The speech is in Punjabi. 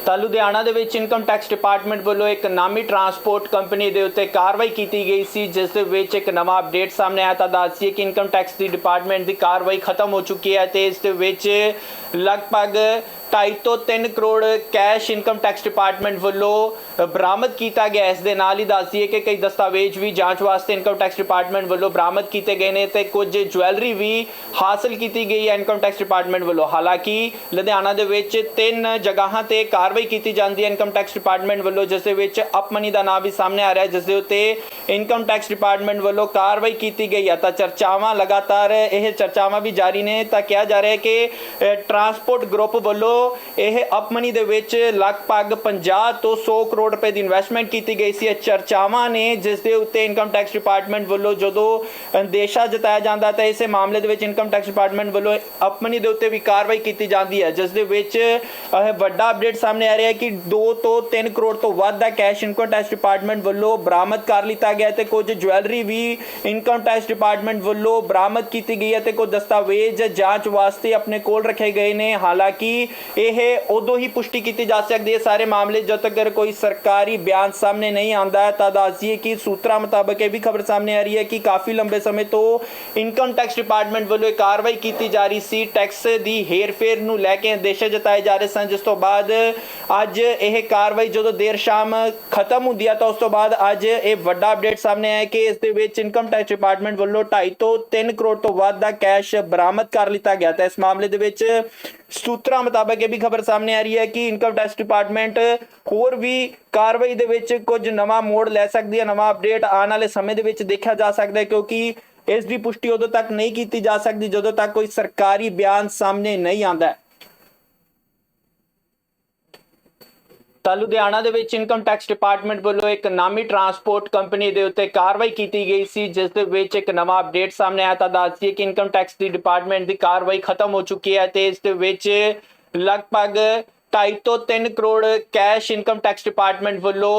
ਤਾਂ ਲੁਧਿਆਣਾ ਦੇ ਵਿੱਚ ਇਨਕਮ ਟੈਕਸ ਡਿਪਾਰਟਮੈਂਟ ਵੱਲੋਂ ਇੱਕ ਨਾਮੀ ਟਰਾਂਸਪੋਰਟ ਕੰਪਨੀ ਦੇ ਉੱਤੇ ਕਾਰਵਾਈ ਕੀਤੀ ਗਈ ਸੀ, ਜਿਸ ਦੇ ਵਿੱਚ ਇੱਕ ਨਵਾਂ ਅਪਡੇਟ ਸਾਹਮਣੇ ਆਇਆ। ਤਾਂ ਦੱਸ ਦਈਏ ਕਿ ਇਨਕਮ ਟੈਕਸ ਦੀ ਡਿਪਾਰਟਮੈਂਟ ਦੀ ਕਾਰਵਾਈ ਖਤਮ ਹੋ ਚੁੱਕੀ ਹੈ ਤੇ ਇਸ ਦੇ ਵਿੱਚ ਲਗਭਗ 2.5 ਤੋਂ 3 crore cash income tax department ਵੱਲੋਂ ਬਰਾਮਦ ਕੀਤਾ ਗਿਆ। ਇਸ ਦੇ ਨਾਲ ਹੀ ਦੱਸ ਦਈਏ ਕਿ ਕਈ ਦਸਤਾਵੇਜ਼ ਵੀ ਜਾਂਚ ਵਾਸਤੇ ਇਨਕਮ ਟੈਕਸ ਡਿਪਾਰਟਮੈਂਟ ਵੱਲੋਂ ਬਰਾਮਦ ਕੀਤੇ ਗਏ ਨੇ ਤੇ ਕੁਝ ਜੁਐਲਰੀ ਵੀ ਹਾਸਲ ਕੀਤੀ ਗਈ ਹੈ ਇਨਕਮ ਟੈਕਸ ਡਿਪਾਰਟਮੈਂਟ ਵੱਲੋਂ। ਹਾਲਾਂਕਿ ਲੁਧਿਆਣਾ ਦੇ ਵਿੱਚ 3 ਜਗ੍ਹਾਵਾਂ ਤੇ ਕਾਰਵਾਈ ਕੀਤੀ ਜਾਂਦੀ ਹੈ ਇਨਕਮ ਟੈਕਸ ਡਿਪਾਰਟਮੈਂਟ ਵੱਲੋਂ, ਜਿਸ ਦੇ ਵਿੱਚ ਅਪਮਨੀ ਦਾ ਨਾਮ ਵੀ ਸਾਹਮਣੇ ਆ ਰਿਹਾ ਹੈ, ਜਿਸ ਦੇ ਉੱਤੇ ਇਨਕਮ ਟੈਕਸ ਡਿਪਾਰਟਮੈਂਟ ਵੱਲੋਂ ਕਾਰਵਾਈ ਕੀਤੀ ਗਈ ਹੈ। ਤਾਂ ਚਰਚਾਵਾਂ ਲਗਾਤਾਰ ਇਹ ਚਰਚਾਵਾਂ ਵੀ ਜਾਰੀ ਨੇ। ਤਾਂ ਕਿਹਾ ਜਾ ਰਿਹਾ ਹੈ ਕਿ ਟਰਾਂਸਪੋਰਟ ਗਰੁੱਪ ਵੱਲੋਂ ਇਹ ਅਪਮਨੀ ਦੇ ਵਿੱਚ ਲਗਭਗ 50 ਤੋਂ 100 ਕਰੋੜ ਰੁਪਏ ਦੀ ਇਨਵੈਸਟਮੈਂਟ ਕੀਤੀ ਗਈ ਸੀ। ਇਹ ਚਰਚਾਵਾਂ ਨੇ ਜਿਸ ਦੇ ਉੱਤੇ ਇਨਕਮ ਟੈਕਸ ਡਿਪਾਰਟਮੈਂਟ ਵੱਲੋਂ ਜਦੋਂ ਅੰਦੇਸ਼ਾ ਜਤਾਇਆ ਜਾਂਦਾ ਤਾਂ ਇਸੇ ਮਾਮਲੇ ਦੇ ਵਿੱਚ ਇਨਕਮ ਟੈਕਸ ਡਿਪਾਰਟਮੈਂਟ ਵੱਲੋਂ ਅਪਮਨੀ ਦੇ ਉੱਤੇ ਵੀ ਕਾਰਵਾਈ ਕੀਤੀ ਜਾਂਦੀ ਹੈ, ਜਿਸ ਦੇ ਵਿੱਚ ਵੱਡਾ ਅਪਡੇਟ ਸਾਹਮਣੇ ਆ ਰਿਹਾ ਹੈ ਕਿ 2 ਤੋਂ 3 ਕਰੋੜ ਤੋਂ ਵੱਧ ਦਾ ਕੈਸ਼ ਇਨਕਮ ਟੈਕਸ ਡਿਪਾਰਟਮੈਂਟ ਵੱਲੋਂ ਬਰਾਮਦ ਕਰ ਲਿੱਤਾ ਗਿਆ ਤੇ ਕੁਝ ਜੁਐਲਰੀ ਵੀ ਇਨਕਮ ਟੈਕਸ ਡਿਪਾਰਟਮੈਂਟ ਵੱਲੋਂ ਬਰਾਮਦ ਕੀਤੀ ਗਈ ਹੈ ਤੇ ਕੁਝ ਦਸਤਾਵੇਜ਼ ਜਾਂਚ ਵਾਸਤੇ ਆਪਣੇ ਕੋਲ ਰੱਖੇ ਗਏ ਨੇ। ਹਾਲਾਂਕਿ ਇਹ ਉਦੋਂ ਹੀ ਪੁਸ਼ਟੀ ਕੀਤੀ ਜਾ ਸਕਦੀ ਹੈ ਸਾਰੇ ਮਾਮਲੇ ਜਦ ਤੱਕ ਕੋਈ ਸਰਕਾਰੀ ਬਿਆਨ ਸਾਹਮਣੇ ਨਹੀਂ ਆਉਂਦਾ। ਤਾਂ ਦੱਸ ਦਈਏ ਕਿ ਸੂਤਰਾਂ ਮੁਤਾਬਕ ਇਹ ਵੀ ਖਬਰ ਸਾਹਮਣੇ ਆ ਰਹੀ ਹੈ ਕਿ ਕਾਫੀ ਲੰਬੇ ਸਮੇਂ ਤੋਂ ਇਨਕਮ ਟੈਕਸ ਡਿਪਾਰਟਮੈਂਟ ਵੱਲੋਂ ਇਹ ਕਾਰਵਾਈ ਕੀਤੀ ਜਾ ਰਹੀ ਸੀ। ਟੈਕਸ ਦੀ ਹੇਰ-ਫੇਰ ਨੂੰ ਲੈ ਕੇ ਅੰਦੇਸ਼ੇ ਜਤਾਏ ਜਾ ਰਹੇ ਸਨ, ਜਿਸ ਤੋਂ ਬਾਅਦ ਅੱਜ ਇਹ ਕਾਰਵਾਈ ਜਦੋਂ ਦੇਰ ਸ਼ਾਮ ਖਤਮ ਹੁੰਦੀ ਹੈ ਤਾਂ ਉਸ ਤੋਂ ਬਾਅਦ ਅੱਜ ਇਹ ਵੱਡਾ ਅਪਡੇਟ ਸਾਹਮਣੇ ਆਇਆ ਕਿ ਇਸ ਦੇ ਵਿੱਚ ਇਨਕਮ ਟੈਕਸ ਡਿਪਾਰਟਮੈਂਟ ਵੱਲੋਂ 2.5 ਤੋਂ 3 ਕਰੋੜ ਤੋਂ ਵੱਧ ਦਾ ਕੈਸ਼ ਬਰਾਮਦ ਕਰ ਲਿੱਤਾ ਗਿਆ। ਤਾਂ ਇਸ ਮਾਮਲੇ ਦੇ ਵਿੱਚ ਸੂਤਰਾਂ ਮੁਤਾਬਕ ਇਹ ਵੀ ਖਬਰ ਸਾਹਮਣੇ ਆ ਰਹੀ ਹੈ ਕਿ ਇਨਕਮ ਟੈਕਸ ਡਿਪਾਰਟਮੈਂਟ ਹੋਰ ਵੀ ਕਾਰਵਾਈ ਦੇ ਵਿੱਚ ਕੁਝ ਨਵਾਂ ਮੋੜ ਲੈ ਸਕਦੀ ਹੈ। ਨਵਾਂ ਅਪਡੇਟ ਆਉਣ ਵਾਲੇ ਸਮੇਂ ਦੇ ਵਿੱਚ ਦੇਖਿਆ ਜਾ ਸਕਦਾ ਹੈ, ਕਿਉਂਕਿ ਇਸ ਦੀ ਪੁਸ਼ਟੀ ਉਦੋਂ ਤੱਕ ਨਹੀਂ ਕੀਤੀ ਜਾ ਸਕਦੀ ਜਦੋਂ ਤੱਕ ਕੋਈ ਸਰਕਾਰੀ ਬਿਆਨ ਸਾਹਮਣੇ ਨਹੀਂ ਆਉਂਦਾ। ਤਾਂ ਲੁਧਿਆਣਾ ਦੇ ਵਿੱਚ ਇਨਕਮ ਟੈਕਸ ਡਿਪਾਰਟਮੈਂਟ ਵੱਲੋਂ ਇੱਕ ਨਾਮੀ ਟਰਾਂਸਪੋਰਟ ਕੰਪਨੀ ਦੇ ਉੱਤੇ ਕਾਰਵਾਈ ਕੀਤੀ ਗਈ ਸੀ, ਜਿਸ ਦੇ ਵਿੱਚ ਇੱਕ ਨਵਾਂ ਅਪਡੇਟ ਸਾਹਮਣੇ ਆਇਆ। ਤਾਂ ਦੱਸ ਦਈਏ ਕਿ ਇਨਕਮ ਟੈਕਸ ਦੀ ਡਿਪਾਰਟਮੈਂਟ ਦੀ ਕਾਰਵਾਈ ਖਤਮ ਹੋ ਚੁੱਕੀ ਹੈ ਤੇ ਇਸ ਦੇ ਵਿੱਚ ਲਗਭਗ 2.5 ਤੋਂ 3 crore cash income tax department ਵੱਲੋਂ